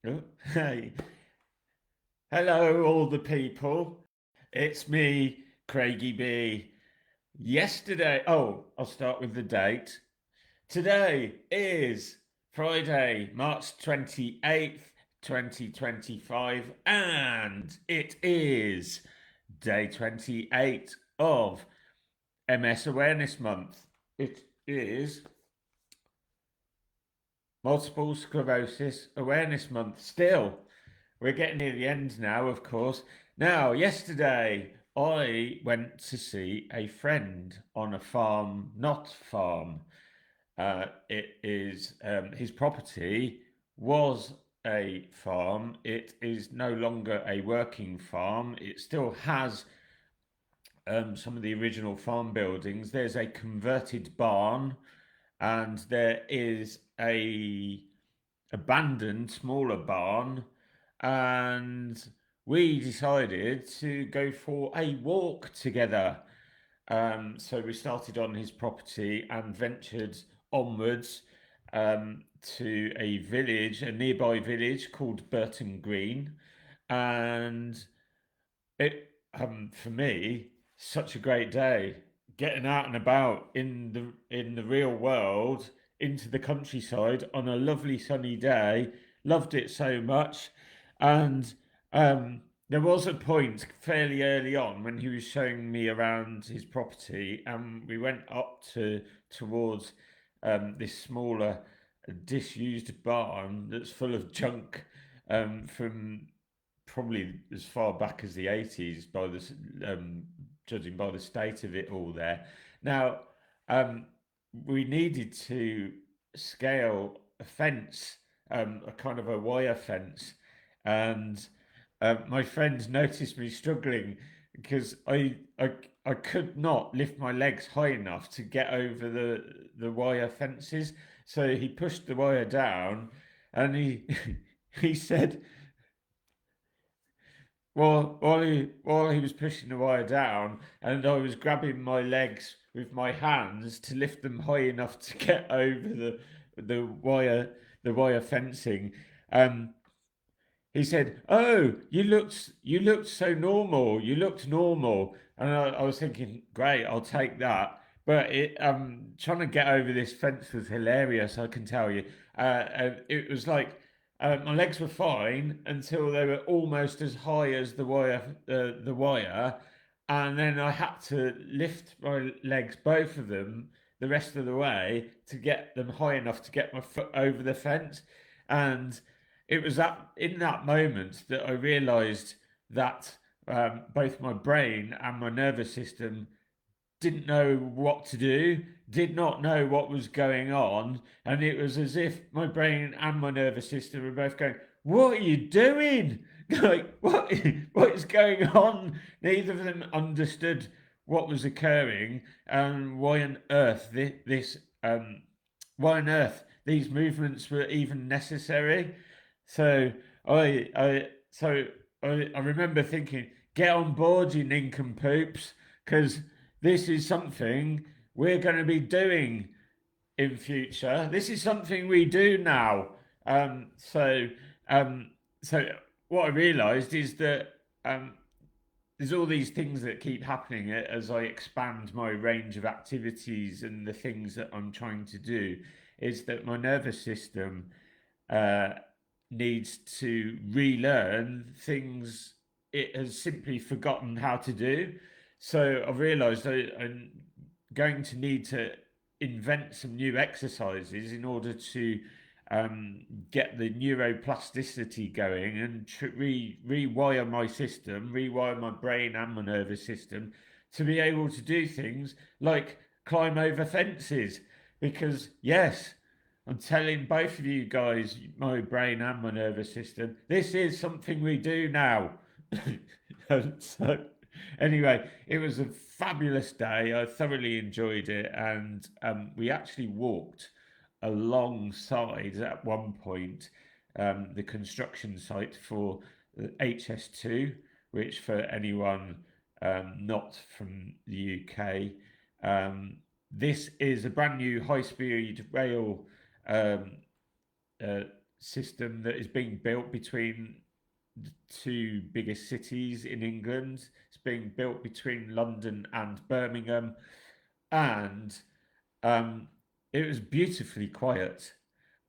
Oh, hey, hello, all the people. It's me, Craigie B. I'll start with the date. Today is Friday, March 28th, 2025, and it is day 28 of MS Awareness Month. It is Multiple Sclerosis Awareness Month still. We're getting near the end now, of course. Now, yesterday I went to see a friend on a farm, not farm. It is his property was a farm. It is no longer a working farm. It still has some of the original farm buildings. There's a converted barn, and there is a abandoned smaller barn, and we decided to go for a walk together. So we started on his property and ventured onwards to a nearby village called Burton Green, and it for me such a great day getting out and about in the real world into the countryside on a lovely sunny day. Loved it so much. And there was a point fairly early on when he was showing me around his property, and we went up to towards this smaller disused barn that's full of junk from probably as far back as the 80s by the judging by the state of it all there. Now, um, we needed to scale a fence, a kind of a wire fence, and my friend noticed me struggling because I could not lift my legs high enough to get over the wire fences. So he pushed the wire down, and he he said, while he was pushing the wire down, and I was grabbing my legs with my hands to lift them high enough to get over the wire the wire fencing. Um, he said, "Oh, you looked so normal. You looked normal." And I was thinking, "Great, I'll take that." But trying to get over this fence was hilarious, I can tell you. And it was like my legs were fine until they were almost as high as the wire, and then I had to lift my legs, both of them, the rest of the way to get them high enough to get my foot over the fence. And it was that in that moment that I realised that both my brain and my nervous system didn't know what to do, did not know what was going on, and it was as if my brain and my nervous system were both going, "What are you doing? Like, what is going on?" Neither of them understood what was occurring and why on earth these movements were even necessary. So I remember thinking, get on board, you nincompoops, because this is something we're going to be doing in future. This is something we do now. Um, so um, so what I realised is that there's all these things that keep happening as I expand my range of activities and the things that I'm trying to do. Is that my nervous system uh, needs to relearn things it has simply forgotten how to do. So I've realised I'm going to need to invent some new exercises in order to get the neuroplasticity going and rewire my system, rewire my brain and my nervous system to be able to do things like climb over fences. Because, yes, I'm telling both of you guys, my brain and my nervous system, this is something we do now. So, anyway, it was a fabulous day. I thoroughly enjoyed it, and we actually walked alongside at one point the construction site for the HS2, which for anyone not from the UK, this is a brand new high speed rail um, uh, system that is being built between the two biggest cities in England. It's being built between London and Birmingham, and um, it was beautifully quiet.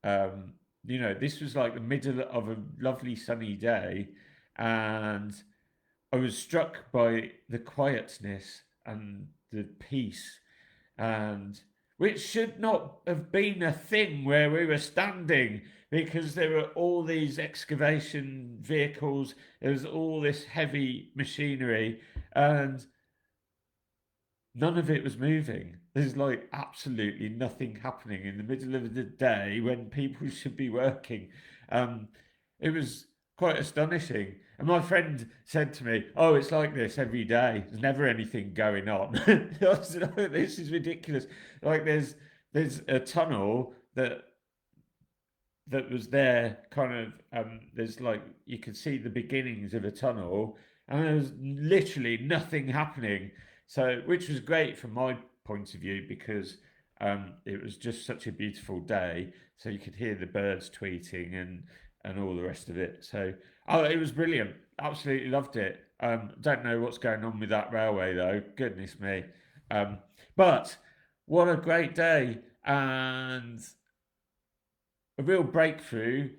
Um, this was like the middle of a lovely sunny day, and I was struck by the quietness and the peace, and which should not have been a thing where we were standing, because there were all these excavation vehicles, there was all this heavy machinery, and none of it was moving. There's like absolutely nothing happening in the middle of the day when people should be working. Um, it was quite astonishing. And my friend said to me, "Oh, it's like this every day. There's never anything going on." I was like, "This is ridiculous." Like there's a tunnel that was there, kind of. There's like you could see the beginnings of a tunnel, and there was literally nothing happening. So, which was great from my point of view, because it was just such a beautiful day. So you could hear the birds tweeting and all the rest of it. So, oh, it was brilliant. Absolutely loved it. Don't know what's going on with that railway though. Goodness me. Um, but what a great day, and a real breakthrough,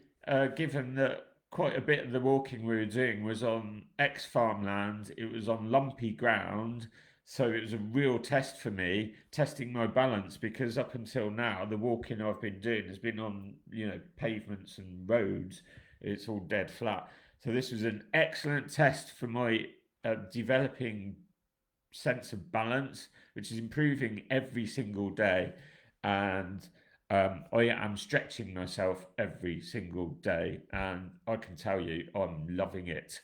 given that quite a bit of the walking we were doing was on ex farmland, it was on lumpy ground. So it was a real test for me, testing my balance, because up until now, the walking I've been doing has been on, pavements and roads. It's all dead flat. So this was an excellent test for my developing sense of balance, which is improving every single day. And I am stretching myself every single day, and I can tell you I'm loving it.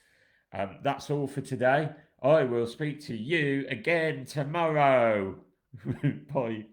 That's all for today. I will speak to you again tomorrow. Bye.